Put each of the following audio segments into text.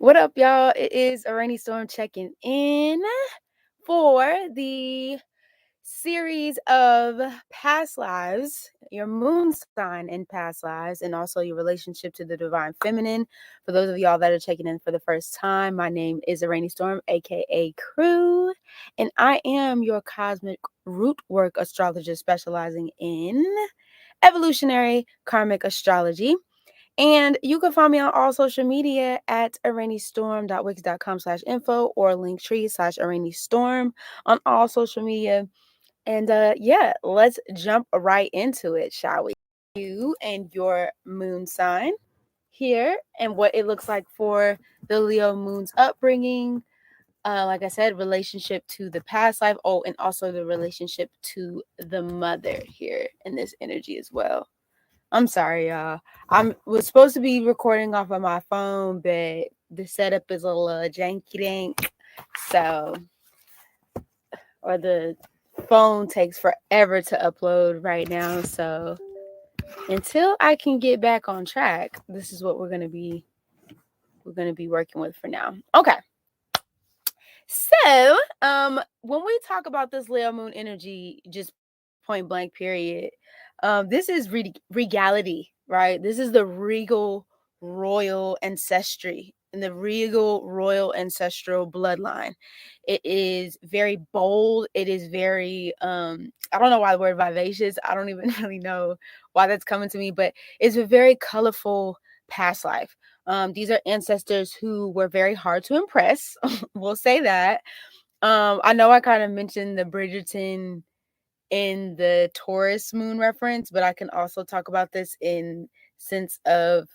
What up, y'all? It is a rainy storm checking in for the series of past lives, your moon sign in past lives, and also your relationship to the divine feminine. For those of y'all that are checking in for the first time, my name is a rainy storm, aka Crew, and I am your cosmic root work astrologer specializing in evolutionary karmic astrology. And you can find me on all social media at arainystorm.wix.com/info or linktree/arainystorm on all social media. And yeah, let's jump right into it, shall we? You and your moon sign here and what it looks like for the Leo moon's upbringing. Like I said, relationship to the past life. Oh, and also the relationship to the mother here in this energy as well. I'm sorry, y'all. Was supposed to be recording off of my phone, but the setup is a little janky dank. So, or the phone takes forever to upload right now. So, until I can get back on track, this is what we're gonna be working with for now. Okay. So, when we talk about this Leo moon energy, just point blank, period, this is regality, right? This is the regal royal ancestry and the regal royal ancestral bloodline. It is very bold. It is very, I don't know why the word vivacious, I don't even really know why that's coming to me, but it's a very colorful past life. These are ancestors who were very hard to impress. We'll say that. I know I kind of mentioned the Bridgerton in the Taurus moon reference, but I can also talk about this in sense of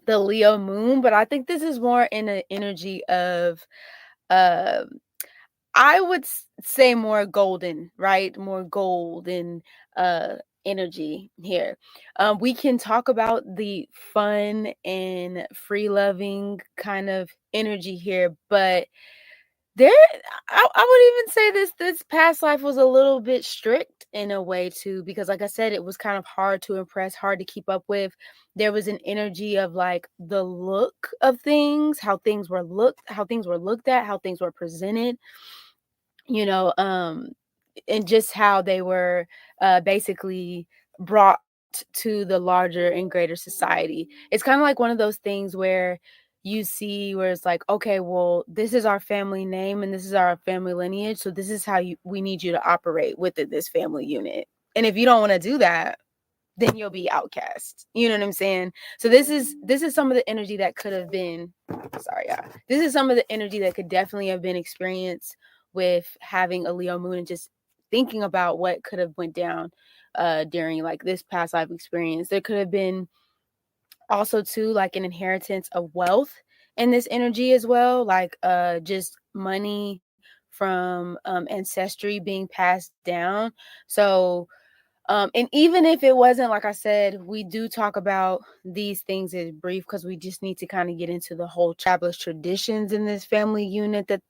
the Leo moon. But I think this is more in an energy of, uh, I would say more golden, right? More golden energy here. We can talk about the fun and free loving kind of energy here, but there, I would even say this past life was a little bit strict in a way too, because like I said, it was kind of hard to impress, hard to keep up with. There was an energy of like the look of things, how things were looked at, how things were presented, you know, and just how they were basically brought to the larger and greater society. It's kind of like one of those things where you see where it's like, okay, well, this is our family name and this is our family lineage, so this is how we need you to operate within this family unit. And if you don't want to do that, then you'll be outcast. You know what I'm saying? So this is some of the energy that could have been, sorry, yeah. This is some of the energy that could definitely have been experienced with having a Leo moon and just thinking about what could have went down during like this past life experience. There could have been also too like an inheritance of wealth in this energy as well, like just money from ancestry being passed down. So and even if it wasn't, like I said, we do talk about these things as brief because we just need to kind of get into the whole travelers traditions in this family unit that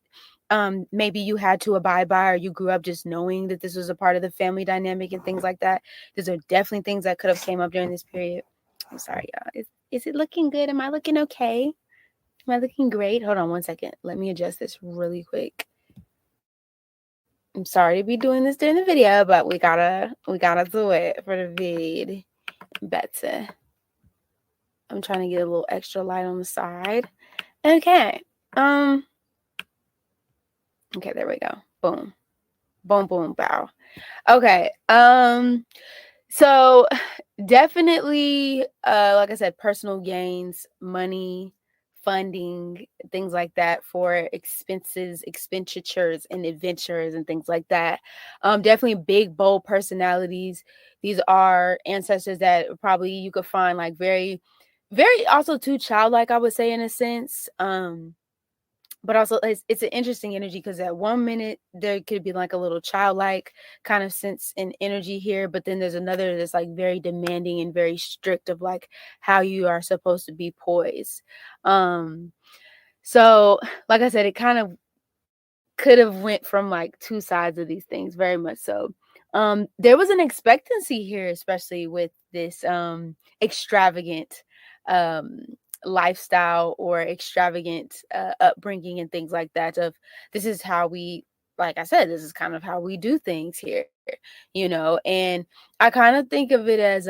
maybe you had to abide by, or you grew up just knowing that this was a part of the family dynamic and things like that. These are definitely things that could have came up during this period. I'm sorry, y'all. Is it looking good? Am I looking okay? Am I looking great? Hold on one second. Let me adjust this really quick. I'm sorry to be doing this during the video, but we gotta do it for the vid. Better. I'm trying to get a little extra light on the side. Okay. Okay, there we go. Boom. Boom, boom, bow. Okay. So definitely, like I said, personal gains, money, funding, things like that for expenditures, and adventures and things like that. Definitely big, bold personalities. These are ancestors that probably you could find like very, very also too childlike, I would say, in a sense. But also it's an interesting energy because at 1 minute there could be like a little childlike kind of sense and energy here, but then there's another that's like very demanding and very strict of like how you are supposed to be poised. So like I said, it kind of could have went from like two sides of these things, very much so. There was an expectancy here, especially with this extravagant lifestyle or extravagant upbringing and things like that. Of this is how we, like I said, this is kind of how we do things here, And I kind of think of it as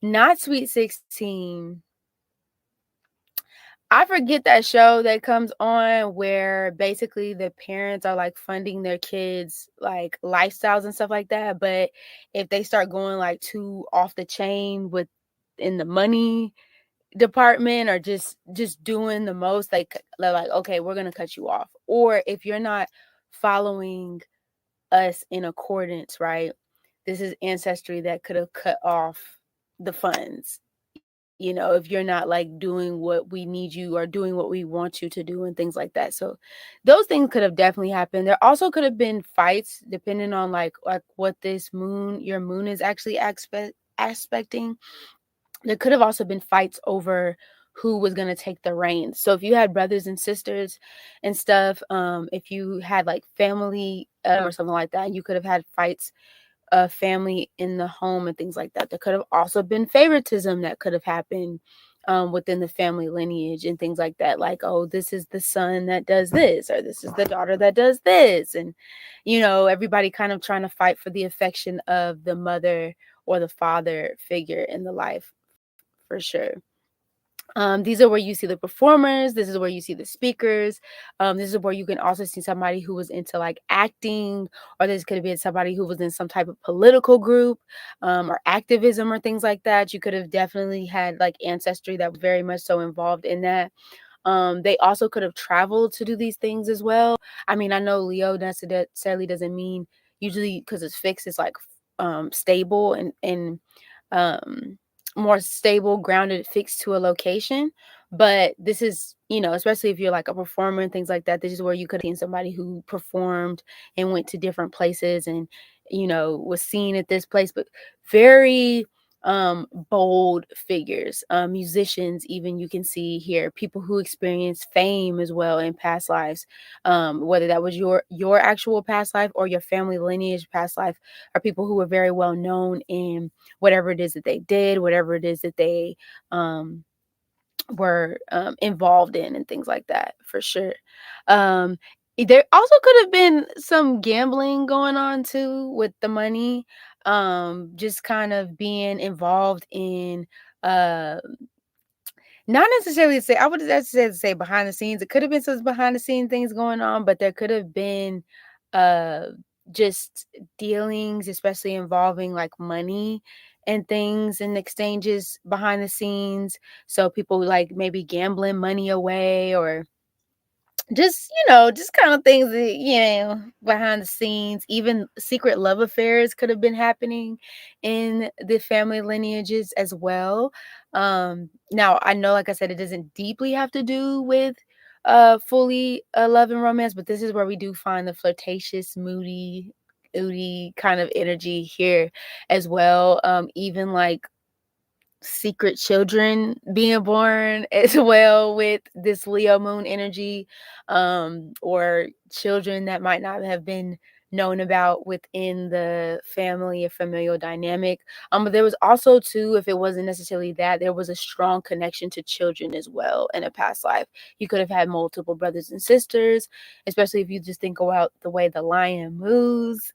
not Sweet 16. I forget that show that comes on where basically the parents are like funding their kids like lifestyles and stuff like that. But if they start going like too off the chain with in the money department or just doing the most, like they're like, okay, we're gonna cut you off. Or if you're not following us in accordance, right? This is ancestry that could have cut off the funds, if you're not like doing what we need you or doing what we want you to do and things like that. So those things could have definitely happened. There also could have been fights depending on like what your moon is actually aspecting. There could have also been fights over who was going to take the reins. So if you had brothers and sisters and stuff, if you had like family or something like that, you could have had fights, family in the home and things like that. There could have also been favoritism that could have happened within the family lineage and things like that. Like, oh, this is the son that does this, or this is the daughter that does this. And, everybody kind of trying to fight for the affection of the mother or the father figure in the life, for sure. These are where you see the performers. This is where you see the speakers. This is where you can also see somebody who was into like acting, or this could have been somebody who was in some type of political group, or activism or things like that. You could have definitely had like ancestry that was very much so involved in that. They also could have traveled to do these things as well. I mean, I know Leo necessarily doesn't mean usually because it's fixed, it's like stable and um more stable, grounded, fixed to a location. But this is, especially if you're like a performer and things like that, this is where you could have seen somebody who performed and went to different places and, was seen at this place, but very bold figures, musicians, even you can see here, people who experience fame as well in past lives, whether that was your actual past life or your family lineage past life, are people who were very well known in whatever it is that they did, whatever it is that they were involved in and things like that, for sure. Um, there also could have been some gambling going on too with the money, just kind of being involved in uh not necessarily to say, I would necessarily say behind the scenes. It could have been some behind the scene things going on, but there could have been uh just dealings, especially involving like money and things and exchanges behind the scenes. So people like maybe gambling money away, or just kind of things that, behind the scenes. Even secret love affairs could have been happening in the family lineages as well. Now I know, like I said, it doesn't deeply have to do with fully love and romance, but this is where we do find the flirtatious, moody kind of energy here as well. Even like secret children being born as well with this Leo moon energy, or children that might not have been known about within the family or familial dynamic. But there was also too, if it wasn't necessarily that, there was a strong connection to children as well in a past life. You could have had multiple brothers and sisters, especially if you just think about the way the lion moves,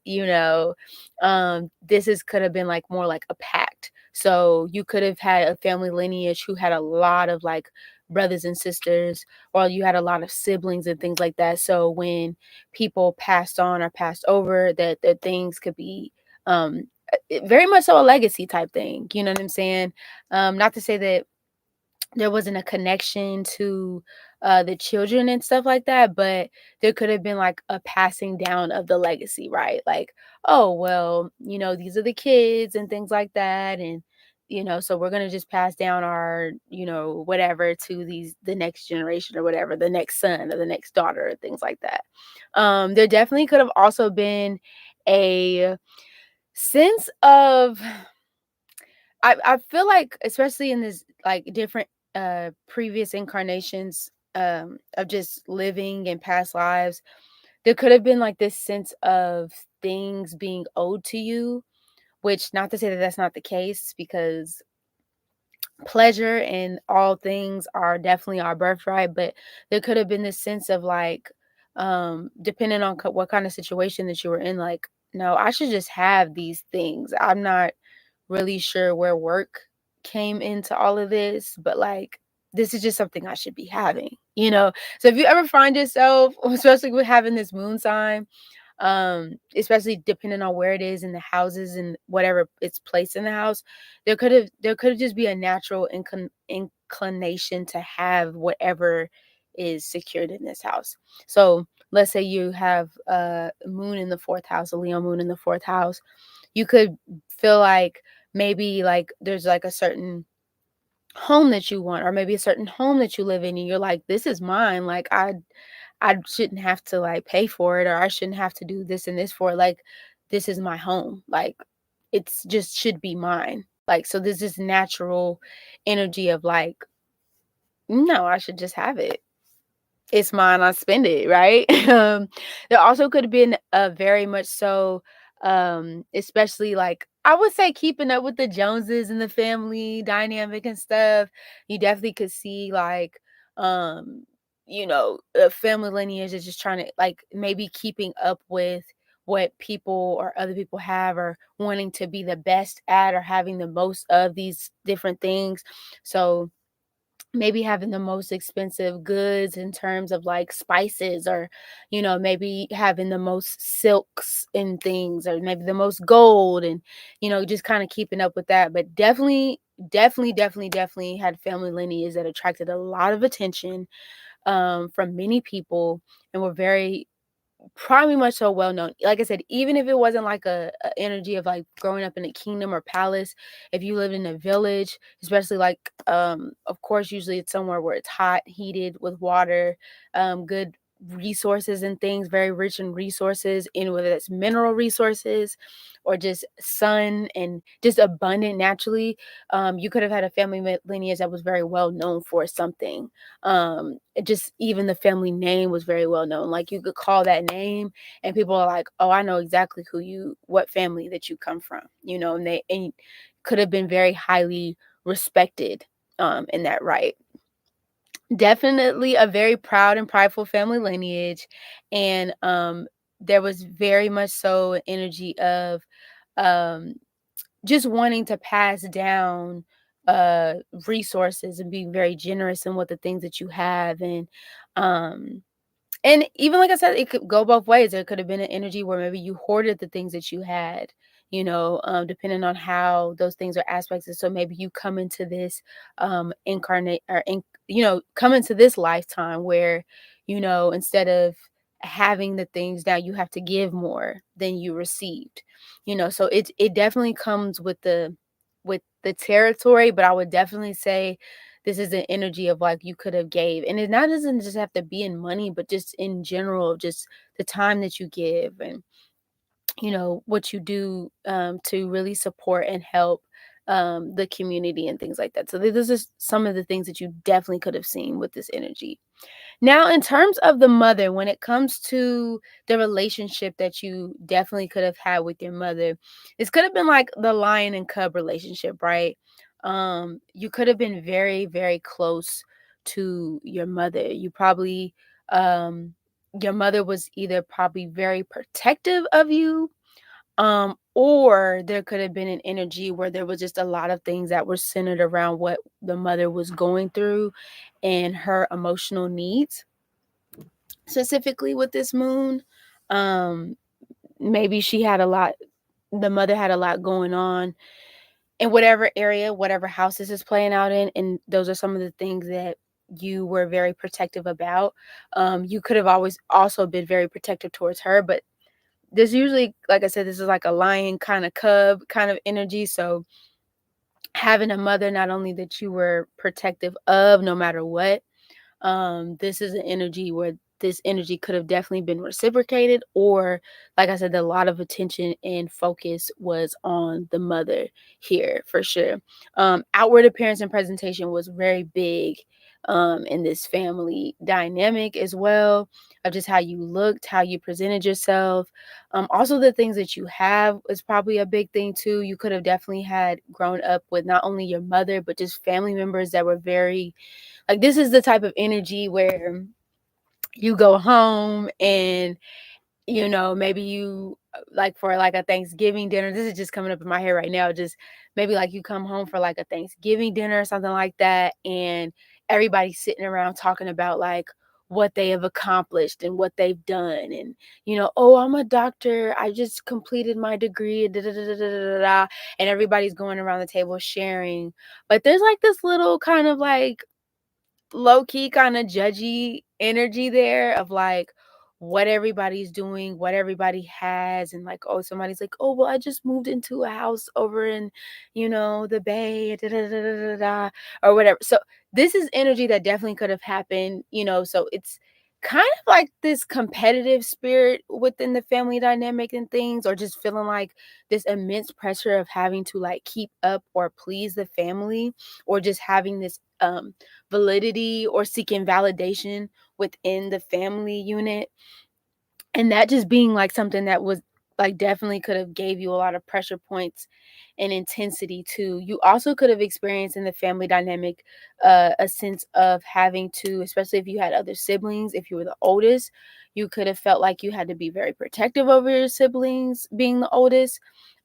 this is could have been like more like a pact. So you could have had a family lineage who had a lot of like brothers and sisters, or you had a lot of siblings and things like that. So when people passed on or passed over, that things could be very much so a legacy type thing. You know what I'm saying? Not to say that there wasn't a connection to the children and stuff like that, but there could have been like a passing down of the legacy, right? Like, oh well, these are the kids and things like that. And so we're going to just pass down our whatever to the next generation, or whatever, the next son or the next daughter, things like that. There definitely could have also been a sense of, I feel like, especially in this like different previous incarnations, of just living in past lives, there could have been like this sense of things being owed to you, which, not to say that that's not the case, because pleasure and all things are definitely our birthright, but there could have been this sense of like, depending on what kind of situation that you were in, like, no, I should just have these things. I'm not really sure where work came into all of this, but like, this is just something I should be having, you know? So if you ever find yourself, especially with having this moon sign, especially depending on where it is in the houses and whatever it's placed in the house, there could have just be a natural inclination to have whatever is secured in this house. So let's say you have a moon in the fourth house, a Leo moon in the fourth house. You could feel like maybe like there's like a certain home that you want, or maybe a certain home that you live in and you're like, this is mine. Like I shouldn't have to like pay for it, or I shouldn't have to do this and this for it. Like, this is my home. Like, it's just should be mine. Like, so there's this natural energy of like, no, I should just have it. It's mine, I spend it, right? There also could have been a very much so, especially like I would say keeping up with the Joneses and the family dynamic and stuff. You definitely could see like, um, family lineage is just trying to like maybe keeping up with what people or other people have, or wanting to be the best at, or having the most of these different things. So maybe having the most expensive goods in terms of like spices, or maybe having the most silks and things, or maybe the most gold, and just kind of keeping up with that. But definitely had family lineage that attracted a lot of attention from many people, and were very probably much so well known. Like I said, even if it wasn't like a energy of like growing up in a kingdom or palace, if you lived in a village, especially like of course usually it's somewhere where it's hot, heated with water, good resources and things, very rich in resources, in whether it's mineral resources or just sun and just abundant naturally. You could have had a family lineage that was very well known for something. Just even the family name was very well known. Like, you could call that name and people are like, oh, I know exactly what family that you come from, and could have been very highly respected in that right. Definitely a very proud and prideful family lineage. And there was very much so an energy of um just wanting to pass down uh resources and being very generous in what the things that you have. Um and even like I said, it could go both ways. There could have been an energy where maybe you hoarded the things that you had, depending on how those things are aspects. And so maybe you come into this incarnate or come into this lifetime where, instead of having the things now, you have to give more than you received. So it definitely comes with the territory, but I would definitely say this is an energy of like you could have gave. And it not doesn't just have to be in money, but just in general, just the time that you give, and what you do to really support and help the community and things like that. So this is some of the things that you definitely could have seen with this energy. Now, in terms of the mother, when it comes to the relationship that you definitely could have had with your mother, this could have been like the lion and cub relationship, right? You could have been very, very close to your mother. Um, your mother was either probably very protective of you, or there could have been an energy where there was just a lot of things that were centered around what the mother was going through and her emotional needs. Specifically with this moon, um maybe the mother had a lot going on in whatever area, whatever house this is playing out in, and those are some of the things that you were very protective about. You could have always also been very protective towards her, but there's usually, like I said, this is like a lion kind of cub kind of energy. So having a mother not only that you were protective of no matter what, this is an energy where this energy could have definitely been reciprocated, or like I said, a lot of attention and focus was on the mother here for sure. Outward appearance and presentation was very big in this family dynamic as well, of just how you looked, how you presented yourself. Also, the things that you have is probably a big thing too. You could have definitely had grown up with not only your mother, but just family members that were very, like, this is the type of energy where you go home and maybe you like for like a Thanksgiving dinner. This is just coming up in my head right now. Just maybe like you come home for like a Thanksgiving dinner or something like that, and everybody's sitting around talking about like what they have accomplished and what they've done. And, oh, I'm a doctor. I just completed my degree. Da, da, da, da, da, da, da, and everybody's going around the table sharing. But there's like this little kind of like low key kind of judgy energy there of like what everybody's doing, what everybody has, and like, oh, somebody's like, oh, well, I just moved into a house over in, the Bay, da, da, da, da, da, da, or whatever. So this is energy that definitely could have happened, so it's kind of like this competitive spirit within the family dynamic and things, or just feeling like this immense pressure of having to like keep up or please the family, or just having this validity or seeking validation within the family unit. And that just being like something that was like definitely could have gave you a lot of pressure points and intensity too. You also could have experienced in the family dynamic a sense of having to, especially if you had other siblings, if you were the oldest, you could have felt like you had to be very protective over your siblings being the oldest.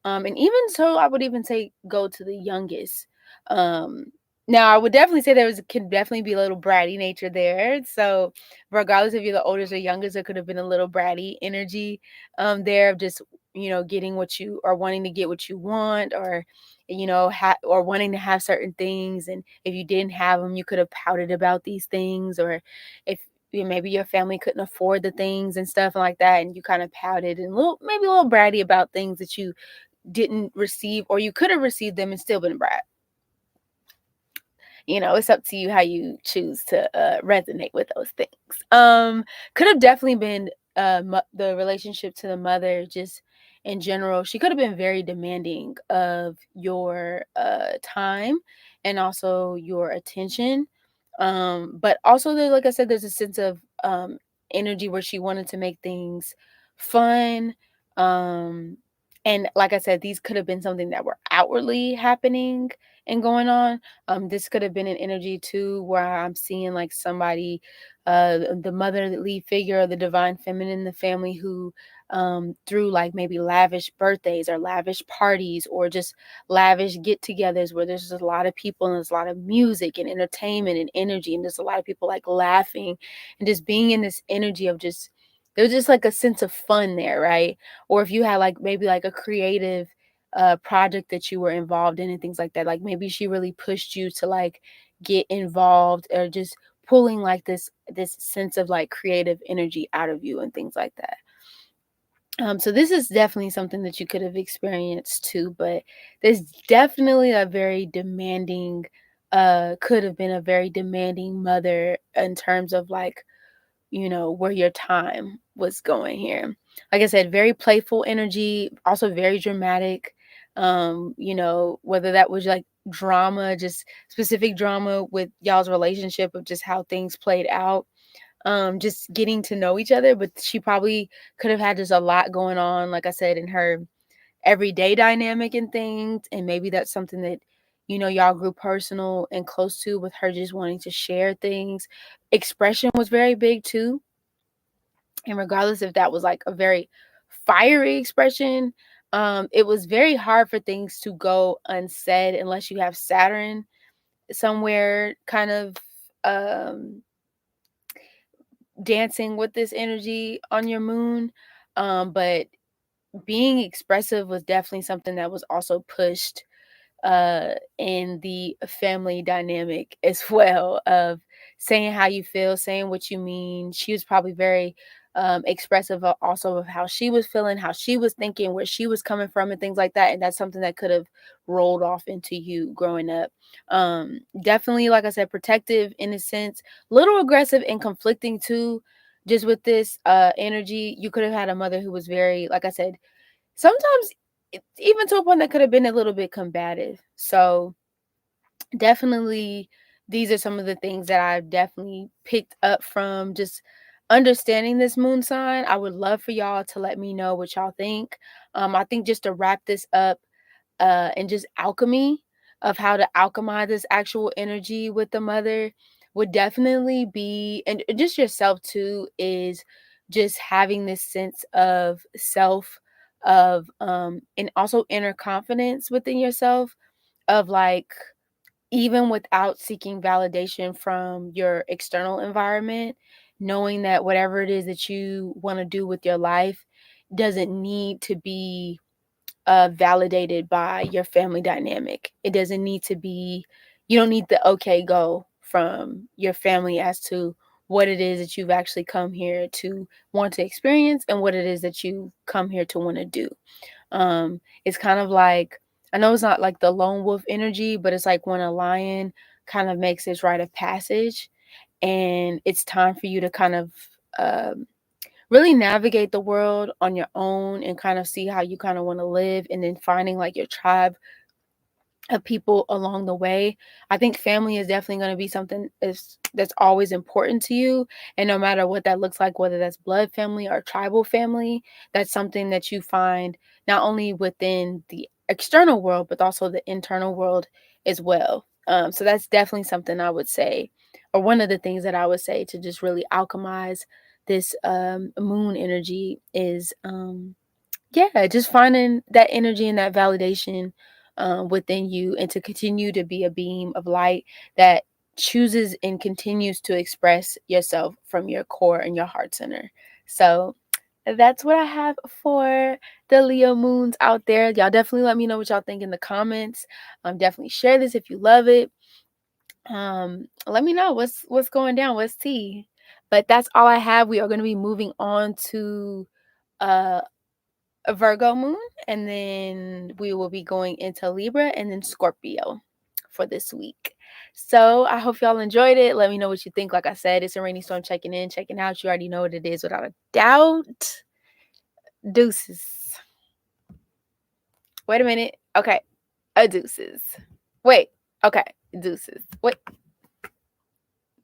And even so, I would even say go to the youngest. Um, Now, I would definitely say could definitely be a little bratty nature there. So, regardless if you're the oldest or youngest, there could have been a little bratty energy there of just getting what you or wanting to get what you want, or or wanting to have certain things, and if you didn't have them, you could have pouted about these things, or if maybe your family couldn't afford the things and stuff like that, and you kind of pouted and maybe a little bratty about things that you didn't receive, or you could have received them and still been a brat. It's up to you how you choose to resonate with those things. Could have definitely been the relationship to the mother, just in general. She could have been very demanding of your time and also your attention. But also there, like I said, there's a sense of energy where she wanted to make things fun. Um, and like I said, these could have been something that were outwardly happening and going on. This could have been an energy too, where I'm seeing like somebody, the mother, the lead figure, or the divine feminine in the family, who through like maybe lavish birthdays or lavish parties or just lavish get-togethers where there's just a lot of people and there's a lot of music and entertainment and energy, and there's a lot of people like laughing and just being in this energy of just, there's just like a sense of fun there, right? Or if you had like maybe like a creative project that you were involved in and things like that, like maybe she really pushed you to like get involved, or just pulling like this sense of like creative energy out of you and things like that. So this is definitely something that you could have experienced too, but there's definitely a very demanding could have been a very demanding mother in terms of like, where your time was going here. Like I said, very playful energy, also very dramatic. Whether that was like drama, just specific drama with y'all's relationship of just how things played out, just getting to know each other. But she probably could have had just a lot going on, like I said, in her everyday dynamic and things. And maybe that's something that, y'all grew personal and close to, with her just wanting to share things. Expression was very big too. And regardless if that was like a very fiery expression, it was very hard for things to go unsaid unless you have Saturn somewhere kind of um dancing with this energy on your moon. But being expressive was definitely something that was also pushed in the family dynamic as well, of saying how you feel, saying what you mean. She was probably very expressive also of how she was feeling, how she was thinking, where she was coming from, and things like that. And that's something that could have rolled off into you growing up. Definitely, like I said, protective in a sense, little aggressive and conflicting too. Just with this energy, you could have had a mother who was very, like I said, sometimes even to a point that could have been a little bit combative. So definitely these are some of the things that I've definitely picked up from just understanding this moon sign. I would love for y'all to let me know what y'all think. I think just to wrap this up, and just alchemy of how to alchemize this actual energy with the mother would definitely be, and just yourself too, is just having this sense of self, of and also inner confidence within yourself, of like, even without seeking validation from your external environment, knowing that whatever it is that you want to do with your life doesn't need to be validated by your family dynamic. It doesn't need to be, you don't need the okay go from your family as to what it is that you've actually come here to want to experience and what it is that you come here to want to do. It's kind of like, I know it's not like the lone wolf energy, but it's like when a lion kind of makes its rite of passage and it's time for you to kind of um, really navigate the world on your own and kind of see how you kind of want to live, and then finding like your tribe of people along the way. I think family is definitely going to be something that's always important to you. And no matter what that looks like, whether that's blood family or tribal family, that's something that you find not only within the external world, but also the internal world as well. So that's definitely something I would say, or one of the things that I would say to just really alchemize this moon energy is yeah, just finding that energy and that validation within you, and to continue to be a beam of light that chooses and continues to express yourself from your core and your heart center. So that's what I have for the Leo moons out there. Y'all definitely let me know what y'all think in the comments. Definitely share this if you love it. Let me know what's going down, what's tea. But that's all I have. We are going to be moving on to uh a Virgo moon, and then we will be going into Libra and then Scorpio for this week. So I hope y'all enjoyed it. Let me know what you think. Like I said, it's a rainy storm checking in, checking out. You already know what it is without a doubt. Deuces. Wait a minute. Okay. A deuces. Wait. Okay. Deuces. Wait.